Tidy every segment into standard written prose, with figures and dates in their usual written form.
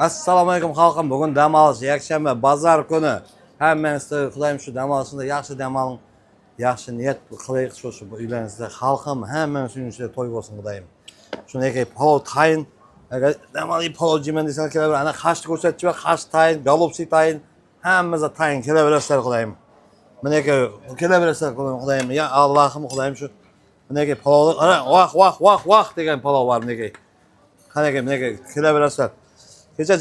Assalomu alaykum xalqim. Bugun dam olish, yakshanba, bozor kuni. Hammangizga Xudoyim shu dam olishda yaxshi dam oling. Yaxshi niyat qilaylik shu uylaringizda. Xalqim hammangiz uchun to'y bo'lsin Xudoyim. Shunday palov tayin, agar dam olib palov jeyman desangiz kelaver. Ana qashni ko'rsatchi va qash tayin, golubsi tayin, hammangizga tayin kelaverasizlar Xudoyim. Menga kelaverasizlar Xudoyim. Ya Allohim Xudoyim shu menga palovni ana vah degan palov bor menga. Qanaqa menga kelaverasizlar. Kecha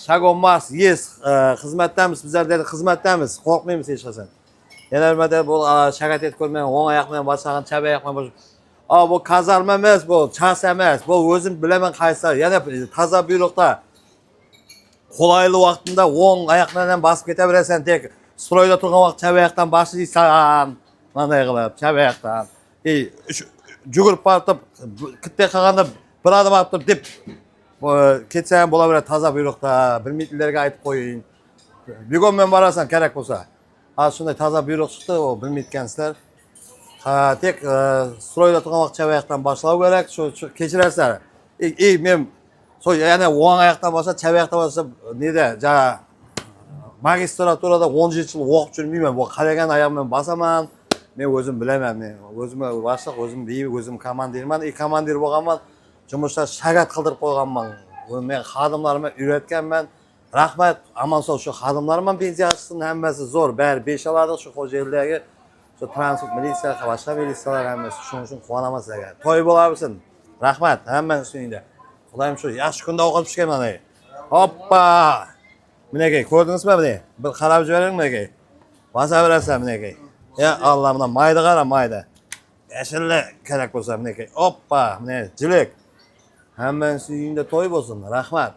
shagonmas, yes, xizmatdamiz, bizlar dedi xizmatdamiz, qo'rqmaymiz hech qachon. Yana nimada bu shagat etib ko'rmang, o'ng oyoq bilan boshqagan chap oyoq bilan bu kazarma emas, bu chas emas, bu o'zim bilaman qaysi. Yana toza buyruqda qo'layli vaqtida o'ng oyoq bilan bosib ketaverasan, tek stroyda turgan vaqt chap oyoqdan boshlaysan. Manday qilib, chap oyoqdan. Jugurib borib, kitta qilganda bir odam olib deb ketsa ham bo'laveradi toza buyruqda, bilmaydilarga aytib qo'ying. Bugunmen borasan kerak bo'lsa. Hozir shunday toza buyruq chiqdi, u bilmayotgansizlar. Tek stroyda turgan vaqt chap oyoqdan boshlash kerak, shu kechirasizlar. Men yana o'ng oyoqdan boshlab, chap oyoqdan boshlab, neda, magistraturada 10 yil o'qib yurmayman. Bu qaragan oyoq bilan bosaman. Men o'zim bilaman, men o'zimga boshliq, o'zim beyib, o'zim komandirman. Komandir bo'lganman. Жұмысда shagat qildirib qo'yganman. Men xodimlarimga uyratganman. Rahmat, aman sog' shu xodimlarim pensiya chiqsin, hammasi zo'r, bari 5 oladi shu xo'jaliklarga. Shu transport militsiya, boshqa militsiyalar hammasi shuning uchun quvonaman sizlarga. To'y bo'laversin. Rahmat, hammasi shuningda. Xudoyim shu yaxshi kunda ovqat pishgan mana. Hoppa! Menga ko'rdingizmi buni? Bir qarab jo'ring menga. Bosaverasizlar menga. Ya Alloh, mana mayda qara, mayda. Yashilla kerak bo'lsa menga. Hoppa, mana jilik. Hammasi uyingda to'y bo'lsin. Rahmat.